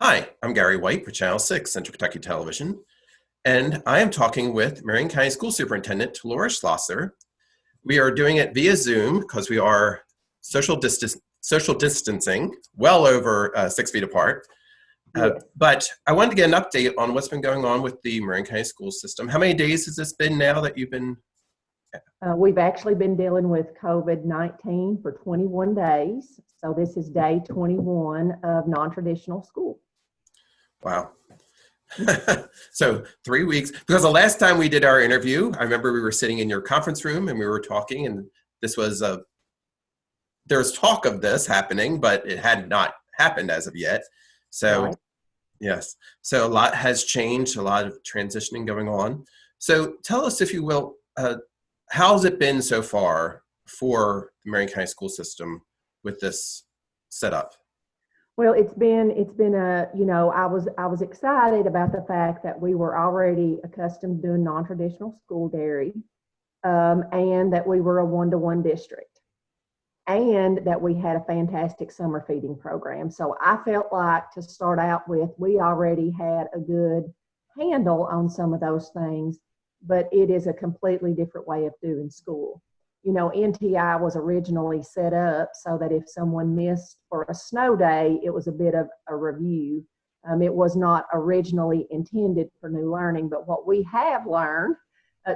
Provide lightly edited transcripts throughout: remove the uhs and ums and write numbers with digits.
Hi, I'm Gary White for Channel 6 Central Kentucky Television, and I am talking with Marion County School Superintendent Laura Schlosser. We are doing it via Zoom because we are social distancing, well over 6 feet apart. Yes. But I wanted to get an update on what's been going on with the Marion County school system. How many days has this been now that you've been? We've actually been dealing with COVID-19 for 21 days. So this is day 21 of non-traditional school. Wow. So 3 weeks, because the last time we did our interview, I remember we were sitting in your conference room and we were talking, and this was there's talk of this happening, but it had not happened as of yet. So Right. yes, so a lot has changed, a lot of transitioning going on. So tell us, if you will, how's it been so far for the Marion County school system with this setup? Well, it's been I was excited about the fact that we were already accustomed to doing non-traditional school dairy, and that we were a one-to-one district, and that we had a fantastic summer feeding program. So I felt like, to start out with, we already had a good handle on some of those things, but it is a completely different way of doing school. NTI was originally set up so that if someone missed for a snow day, it was a bit of a review. It was not originally intended for new learning, but what we have learned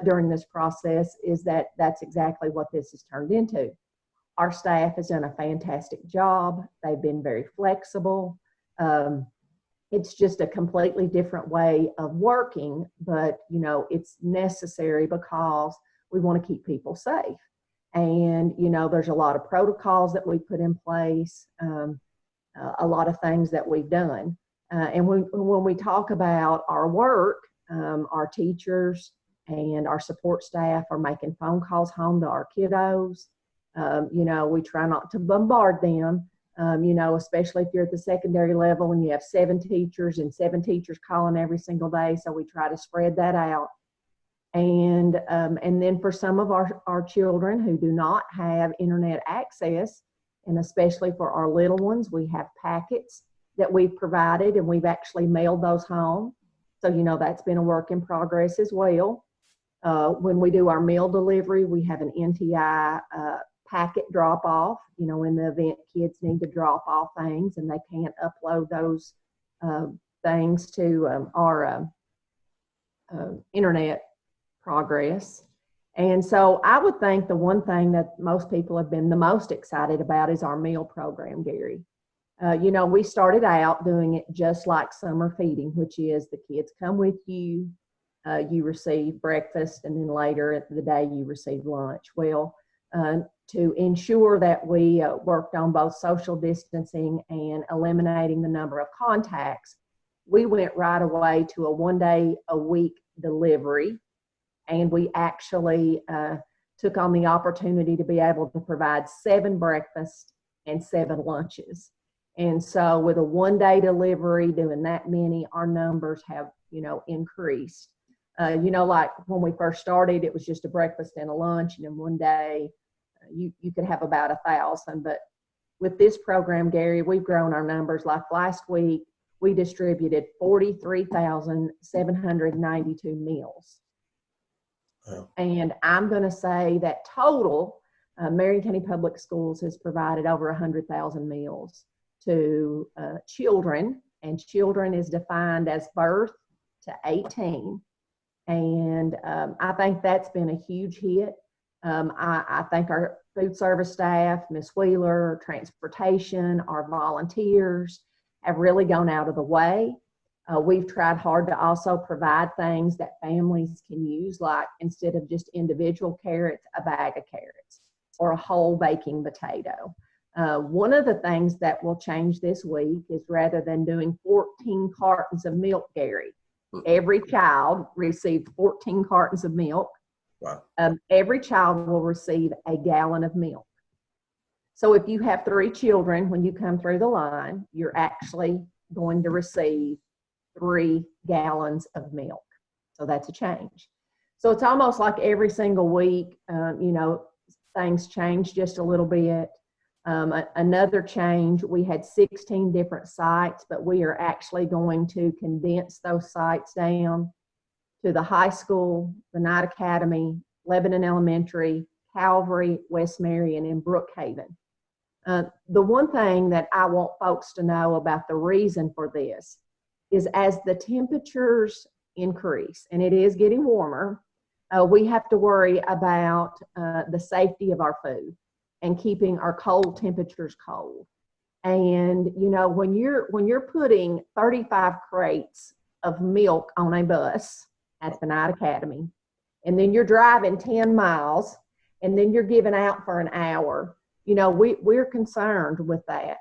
during this process is that that's exactly what this has turned into. Our staff has done a fantastic job. They've been very flexible. It's just a completely different way of working, but it's necessary because we want to keep people safe. And there's a lot of protocols that we put in place, a lot of things that we've done. And when we talk about our work, our teachers and our support staff are making phone calls home to our kiddos. We try not to bombard them, especially if you're at the secondary level and you have 7 teachers and 7 teachers calling every single day. So we try to spread that out. And then for some of our children who do not have internet access, and especially for our little ones, we have packets that we've provided, and we've actually mailed those home. So, that's been a work in progress as well. When we do our meal delivery, we have an NTI packet drop off, in the event kids need to drop off things and they can't upload those things to our internet progress. And so I would think the one thing that most people have been the most excited about is our meal program, Gary. We started out doing it just like summer feeding, which is the kids come with you, you receive breakfast, and then later at the day you receive lunch. Well, to ensure that we worked on both social distancing and eliminating the number of contacts, we went right away to a 1-day-a-week delivery. And we actually took on the opportunity to be able to provide 7 breakfasts and 7 lunches. And so with a 1-day delivery, doing that many, our numbers have, increased. Like when we first started, it was just a breakfast and a lunch, and in one day you could have about 1,000. But with this program, Gary, we've grown our numbers. Like last week, we distributed 43,792 meals. Wow. And I'm going to say that total, Marion County Public Schools has provided over 100,000 meals to children, and children is defined as birth to 18. And I think that's been a huge hit. I think our food service staff, Ms. Wheeler, transportation, our volunteers have really gone out of the way. We've tried hard to also provide things that families can use, like instead of just individual carrots, a bag of carrots or a whole baking potato. One of the things that will change this week is, rather than doing 14 cartons of milk, Gary, every child received 14 cartons of milk. Wow. Every child will receive a gallon of milk. So if you have 3 children, when you come through the line, you're actually going to receive 3 gallons of milk. So that's a change. So it's almost like every single week, things change just a little bit. Another change, we had 16 different sites, but we are actually going to condense those sites down to the high school, the Night Academy, Lebanon Elementary, Calvary, West Marion, and Brookhaven. The one thing that I want folks to know about the reason for this is as the temperatures increase, and it is getting warmer, we have to worry about the safety of our food and keeping our cold temperatures cold. And you know, when you're putting 35 crates of milk on a bus at the Night Academy, and then you're driving 10 miles, and then you're giving out for an hour, you know, we're concerned with that.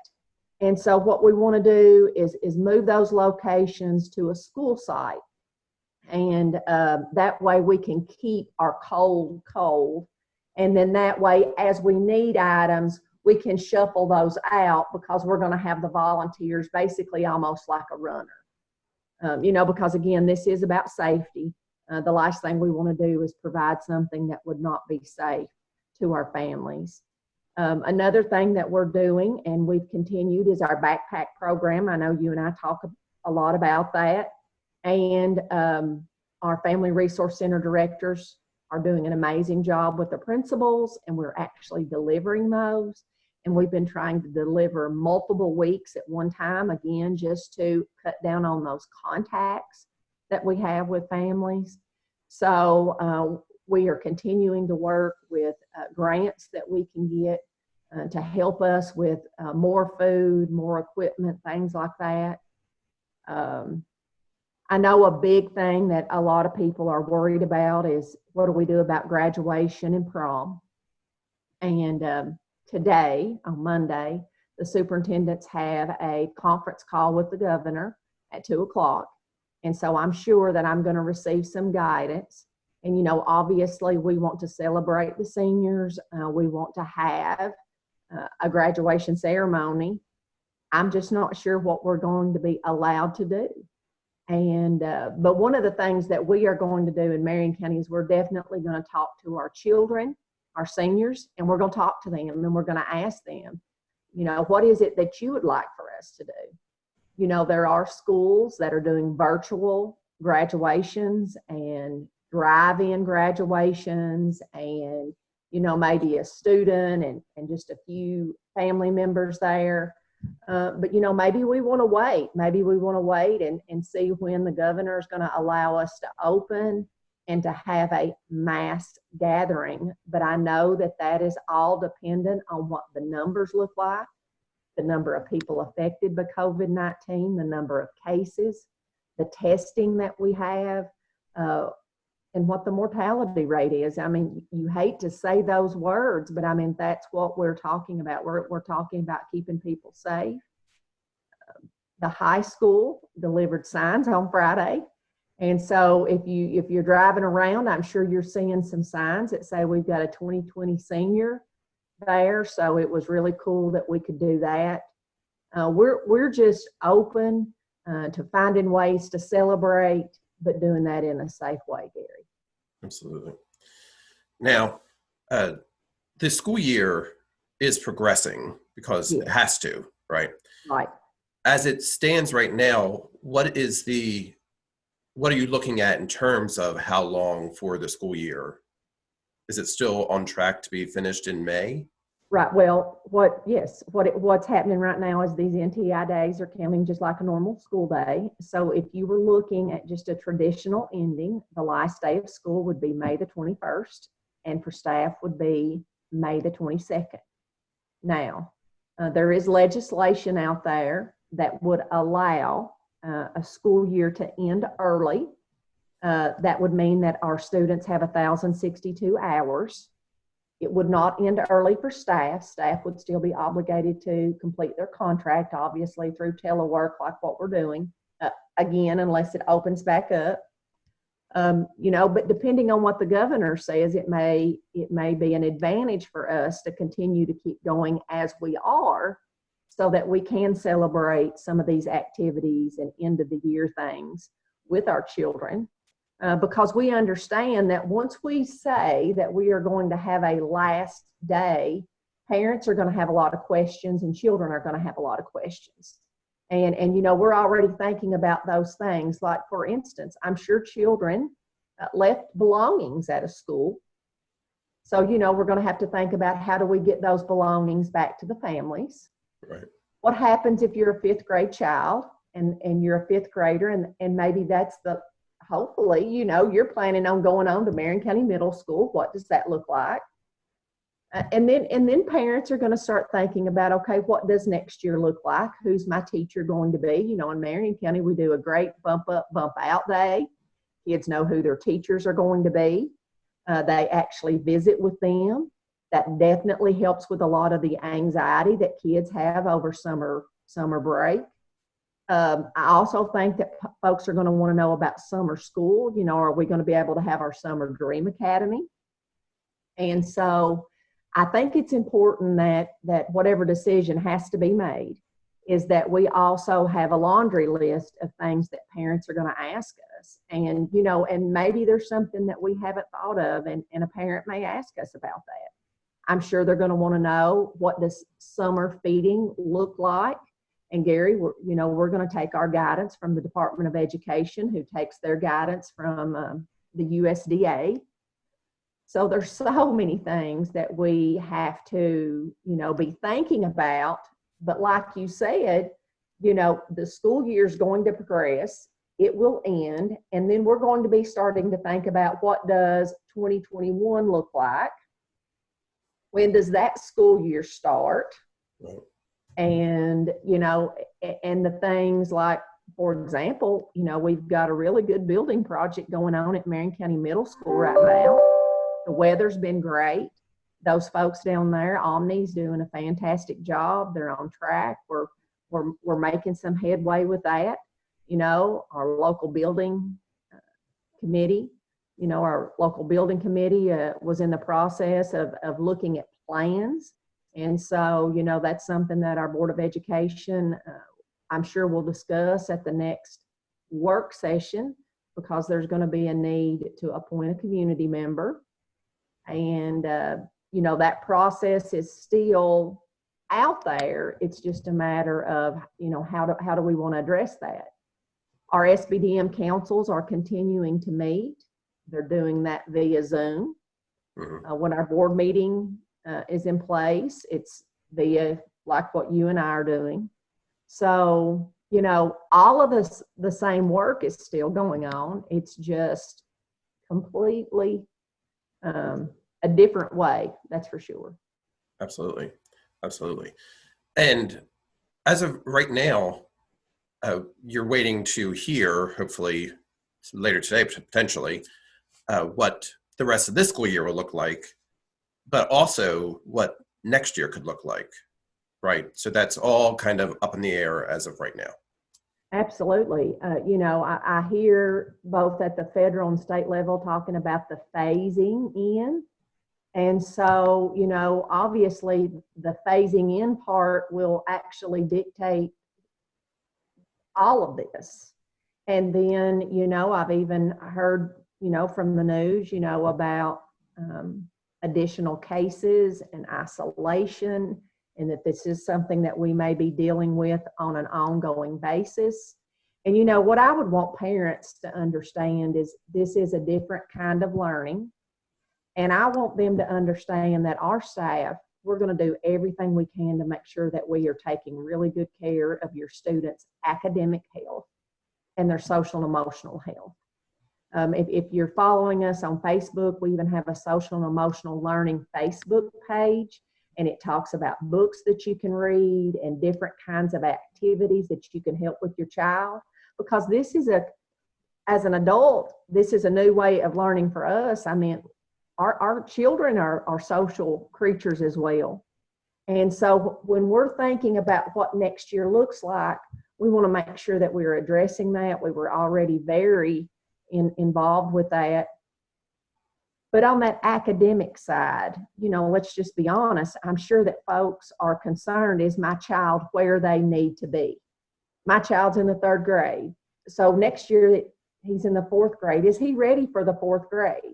And so what we want to do is move those locations to a school site. And that way we can keep our cold. And then that way, as we need items, we can shuffle those out because we're going to have the volunteers basically almost like a runner. You know, because again, this is about safety. The last thing we want to do is provide something that would not be safe to our families. Another thing that we're doing, and we've continued, is our backpack program. I know you and I talk a lot about that. And our Family Resource Center directors are doing an amazing job with the principals, and we're actually delivering those. And we've been trying to deliver multiple weeks at one time, again, just to cut down on those contacts that we have with families. So we are continuing to work with grants that we can get to help us with more food, more equipment, things like that. I know a big thing that a lot of people are worried about is what do we do about graduation and prom? And today, on Monday, the superintendents have a conference call with the governor at 2:00. And so I'm sure that I'm going to receive some guidance. And, you know, obviously we want to celebrate the seniors. We want to have a graduation ceremony. I'm just not sure what we're going to be allowed to do. And, but one of the things that we are going to do in Marion County is we're definitely going to talk to our children, our seniors, and we're going to talk to them, and we're going to ask them, you know, what is it that you would like for us to do? You know, there are schools that are doing virtual graduations and drive-in graduations, and, you know, maybe a student and just a few family members there. But, you know, maybe we want to wait. Maybe we want to wait and see when the governor is going to allow us to open and to have a mass gathering. But I know that that is all dependent on what the numbers look like, the number of people affected by COVID-19, the number of cases, the testing that we have, and what the mortality rate is. I mean, you hate to say those words, but I mean, that's what we're talking about. We're talking about keeping people safe. The high school delivered signs on Friday. And so if you're driving around, I'm sure you're seeing some signs that say we've got a 2020 senior there. So it was really cool that we could do that. We're just open to finding ways to celebrate, but doing that in a safe way, Gary. Absolutely. Now, the school year is progressing because it has to, right? Right. As it stands right now, what are you looking at in terms of how long for the school year? Is it still on track to be finished in May? Right. Well, what's happening right now is these NTI days are counting just like a normal school day. So if you were looking at just a traditional ending, the last day of school would be May the 21st, and for staff would be May the 22nd. Now, there is legislation out there that would allow a school year to end early. That would mean that our students have 1,062 hours. It would not end early for staff. Staff would still be obligated to complete their contract, obviously through telework like what we're doing, again, unless it opens back up. You know, but depending on what the governor says, it may be an advantage for us to continue to keep going as we are so that we can celebrate some of these activities and end of the year things with our children. Because we understand that once we say that we are going to have a last day parents are going to have a lot of questions and children are going to have a lot of questions. And we're already thinking about those things. Like, for instance, I'm sure children left belongings at a school. So, we're going to have to think about how do we get those belongings back to the families. Right. What happens if you're a fifth grade child and you're a fifth grader and maybe that's hopefully, you're planning on going on to Marion County Middle School. What does that look like? And then parents are going to start thinking about, okay, what does next year look like? Who's my teacher going to be? In Marion County, we do a great bump up, bump out day. Kids know who their teachers are going to be. They actually visit with them. That definitely helps with a lot of the anxiety that kids have over summer break. I also think that folks are going to want to know about summer school. Are we going to be able to have our Summer Dream Academy? And so I think it's important that whatever decision has to be made is that we also have a laundry list of things that parents are going to ask us. And, and maybe there's something that we haven't thought of and a parent may ask us about that. I'm sure they're going to want to know, what does summer feeding look like? And Gary, we're going to take our guidance from the Department of Education, who takes their guidance from the USDA. So there's so many things that we have to, be thinking about. But like you said, the school year is going to progress. It will end. And then we're going to be starting to think about, what does 2021 look like? When does that school year start? Right. And, and the things like, for example, we've got a really good building project going on at Marion County Middle School right now. The weather's been great. Those folks down there, Omni's doing a fantastic job. They're on track. We're making some headway with that. Our local building committee, was in the process of looking at plans. And so, that's something that our Board of Education, I'm sure will discuss at the next work session, because there's going to be a need to appoint a community member. And, that process is still out there. It's just a matter of, how do we want to address that? Our SBDM councils are continuing to meet. They're doing that via Zoom. Mm-hmm. When our board meeting is in place, it's via like what you and I are doing. So, all of this, the same work is still going on. It's just completely a different way, that's for sure. Absolutely. Absolutely. And as of right now, you're waiting to hear, hopefully later today, potentially, what the rest of this school year will look like, but also what next year could look like, right? So that's all kind of up in the air as of right now. Absolutely. I hear both at the federal and state level talking about the phasing in. And so, obviously the phasing in part will actually dictate all of this. And then, I've even heard, from the news, about additional cases and isolation, and that this is something that we may be dealing with on an ongoing basis. And, what I would want parents to understand is this is a different kind of learning. And I want them to understand that our staff, we're going to do everything we can to make sure that we are taking really good care of your students' academic health and their social and emotional health. If you're following us on Facebook, we even have a social and emotional learning Facebook page, and it talks about books that you can read and different kinds of activities that you can help with your child. Because this is as an adult, this is a new way of learning for us. I mean, our children are social creatures as well. And so when we're thinking about what next year looks like, we want to make sure that we're addressing that. We were already very involved with that. But on that academic side, let's just be honest, I'm sure that folks are concerned, is my child where they need to be? My child's in the 3rd grade. So next year he's in the 4th grade. Is he ready for the 4th grade?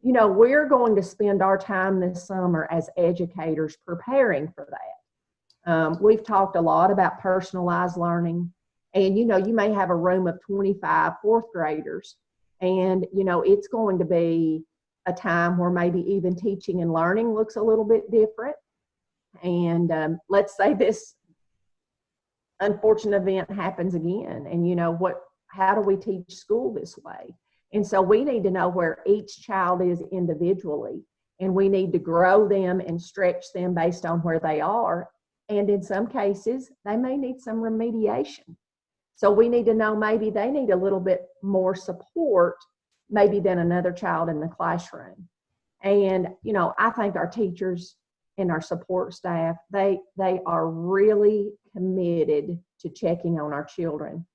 we're going to spend our time this summer as educators preparing for that. We've talked a lot about personalized learning, and you may have a room of 25 fourth graders, and it's going to be a time where maybe even teaching and learning looks a little bit different. And let's say this unfortunate event happens again, and how do we teach school this way? And so we need to know where each child is individually, and we need to grow them and stretch them based on where they are. And in some cases, they may need some remediation. So we need to know maybe they need a little bit more support maybe than another child in the classroom. And, I think our teachers and our support staff, they are really committed to checking on our children.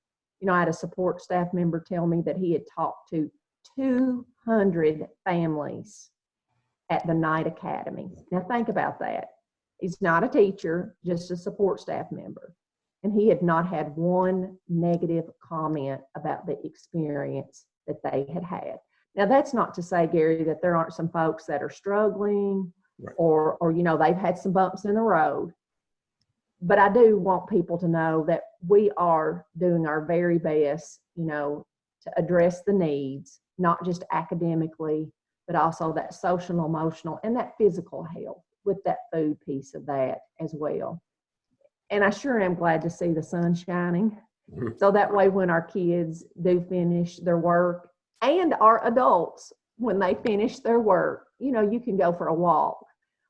I had a support staff member tell me that he had talked to 200 families at the Night Academy. Now think about that. He's not a teacher, just a support staff member. And he had not had one negative comment about the experience that they had had. Now, that's not to say, Gary, that there aren't some folks that are struggling, right, or they've had some bumps in the road. But I do want people to know that we are doing our very best, to address the needs, not just academically, but also that social, emotional, and that physical health with that food piece of that as well. And I sure am glad to see the sun shining. So that way when our kids do finish their work, and our adults, when they finish their work, you can go for a walk,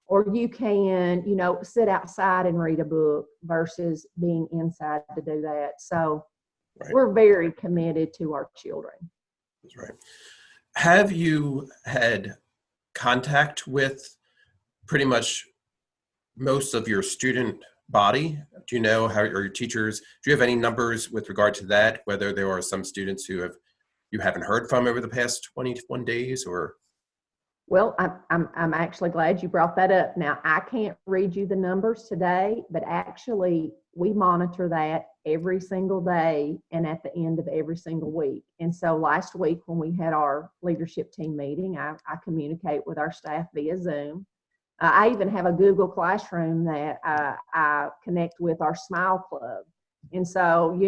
or you can, sit outside and read a book versus being inside to do that. So right, we're very committed to our children. That's right. Have you had contact with pretty much most of your student body? Do you know how your teachers, do you have any numbers with regard to that, whether there are some students who you haven't heard from over the past 21 days or? Well, I'm actually glad you brought that up. Now, I can't read you the numbers today, but actually we monitor that every single day and at the end of every single week. And so last week when we had our leadership team meeting, I communicate with our staff via Zoom. I even have a Google Classroom that I connect with our Smile Club. And so,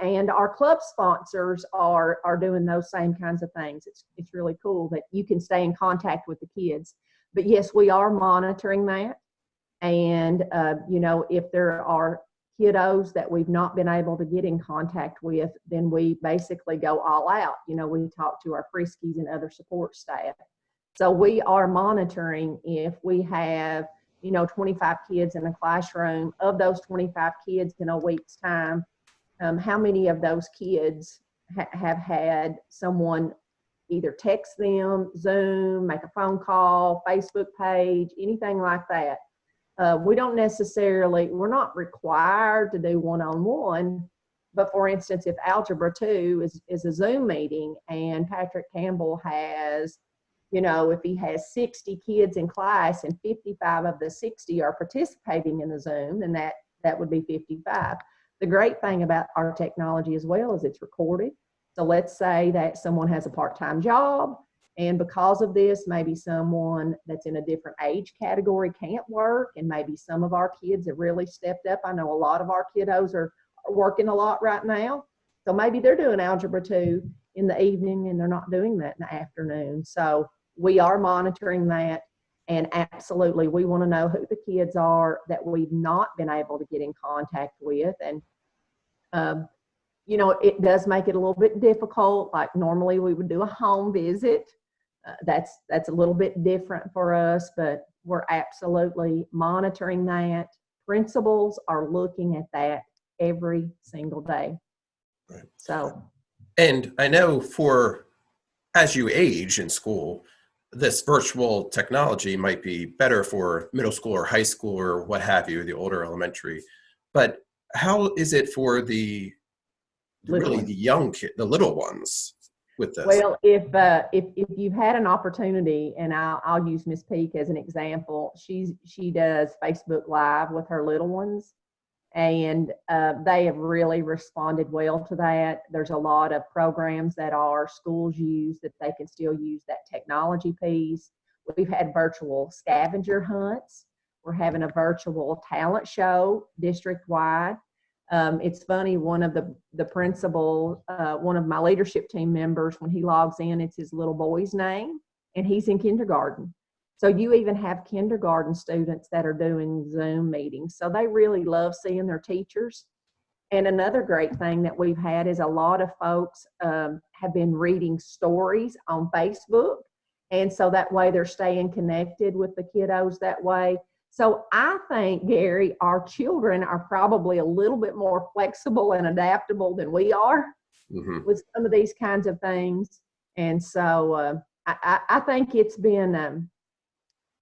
and our club sponsors are doing those same kinds of things. It's really cool that you can stay in contact with the kids. But yes, we are monitoring that. And, if there are kiddos that we've not been able to get in contact with, then we basically go all out. We talk to our Friskies and other support staff. So we are monitoring if we have 25 kids in a classroom. Of those 25 kids in a week's time, how many of those kids have had someone either text them, Zoom, make a phone call, Facebook page, anything like that? We're not required to do one-on-one, but for instance, if Algebra 2 is a Zoom meeting and Patrick Campbell has, if he has 60 kids in class and 55 of the 60 are participating in the Zoom, then that would be 55. The great thing about our technology as well is it's recorded. So let's say that someone has a part-time job, and because of this, maybe someone that's in a different age category can't work, and maybe some of our kids have really stepped up. I know a lot of our kiddos are working a lot right now. So maybe they're doing Algebra 2 in the evening and they're not doing that in the afternoon. So we are monitoring that, and absolutely we want to know who the kids are that we've not been able to get in contact with. And it does make it a little bit difficult. Like normally we would do a home visit. That's a little bit different for us, but we're absolutely monitoring that. Principals are looking at that every single day. Right. So, and I know as you age in school, this virtual technology might be better for middle school or high school or what have you, the older elementary. But how is it for the young kid, the little ones with this? Well, if you've had an opportunity, and I'll use Miss Peak as an example, she does Facebook Live with her little ones, And they have really responded well to that. There's a lot of programs that our schools use that they can still use that technology piece. We've had virtual scavenger hunts. We're having a virtual talent show district-wide. It's funny, one of the principal, one of my leadership team members, when he logs in, it's his little boy's name, and he's in kindergarten. So you even have kindergarten students that are doing Zoom meetings. So they really love seeing their teachers. And another great thing that we've had is a lot of folks have been reading stories on Facebook. And so that way they're staying connected with the kiddos that way. So I think, Gary, our children are probably a little bit more flexible and adaptable than we are with some of these kinds of things. And so I think it's been,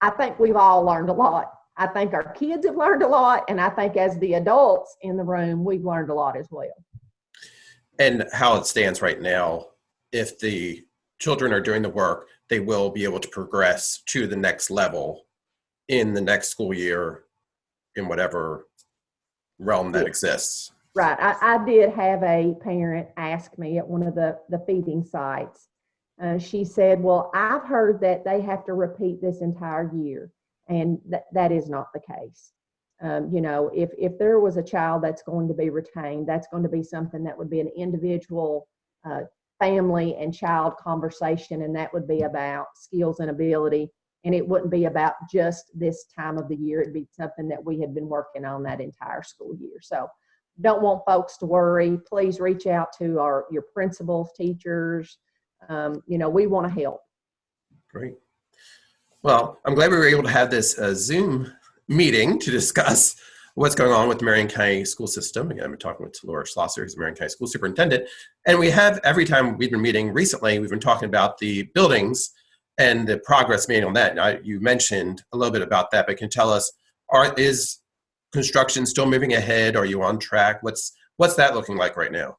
I think we've all learned a lot. I think our kids have learned a lot. And I think as the adults in the room, we've learned a lot as well. And how it stands right now, if the children are doing the work, they will be able to progress to the next level in the next school year in whatever realm that exists. Right. I did have a parent ask me at one of the feeding sites. She said, well, I've heard that they have to repeat this entire year. And that is not the case. You know, if there was a child that's going to be retained, that's going to be something that would be an individual family and child conversation. And that would be about skills and ability. And it wouldn't be about just this time of the year. It'd be something that we had been working on that entire school year. So don't want folks to worry. Please reach out to your principals, teachers. You know, we want to help. Great. Well, I'm glad we were able to have this Zoom meeting to discuss what's going on with the Marion County school system. Again, I'm talking with Laura Schlosser, who's the Marion County school superintendent. And we have, every time we've been meeting recently, we've been talking about the buildings and the progress made on that. Now, you mentioned a little bit about that, but can you tell us, is construction still moving ahead? Are you on track? What's that looking like right now?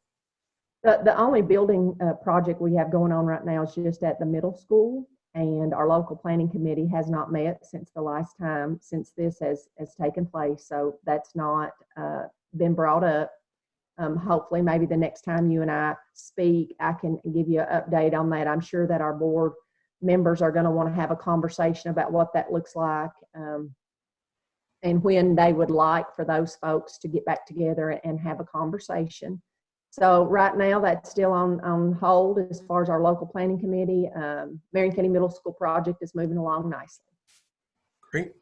The only building project we have going on right now is just at the middle school, and our local planning committee has not met since the last time, since this has taken place. So that's not been brought up. Hopefully, maybe the next time you and I speak, I can give you an update on that. I'm sure that our board members are going to want to have a conversation about what that looks like and when they would like for those folks to get back together and have a conversation. So right now that's still on hold as far as our local planning committee. Marion County Middle School project is moving along nicely. Great.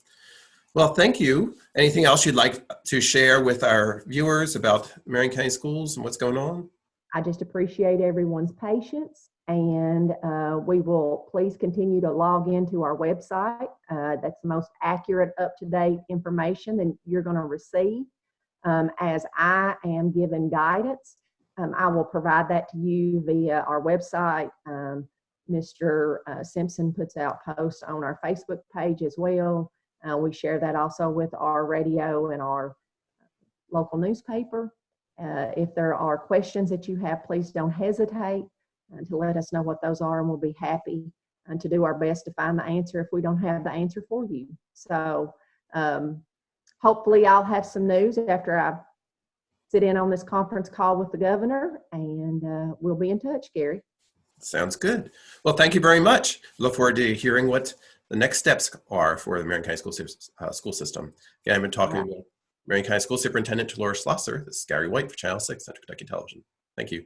Well, thank you. Anything else you'd like to share with our viewers about Marion County schools and what's going on? I just appreciate everyone's patience, and we will please continue to log into our website. That's the most accurate, up-to-date information that you're going to receive. As I am given guidance, I will provide that to you via our website. Mr. Simpson puts out posts on our Facebook page as well. We share that also with our radio and our local newspaper. If there are questions that you have, please don't hesitate to let us know what those are, and we'll be happy to do our best to find the answer if we don't have the answer for you. So hopefully I'll have some news after I sit in on this conference call with the governor, and we'll be in touch, Gary. Sounds good. Well, thank you very much. Look forward to hearing what the next steps are for the Marion County school system. Again, I've been talking with Marion County School Superintendent Laura Schlosser. This is Gary White for Channel 6 Central Kentucky Television. Thank you.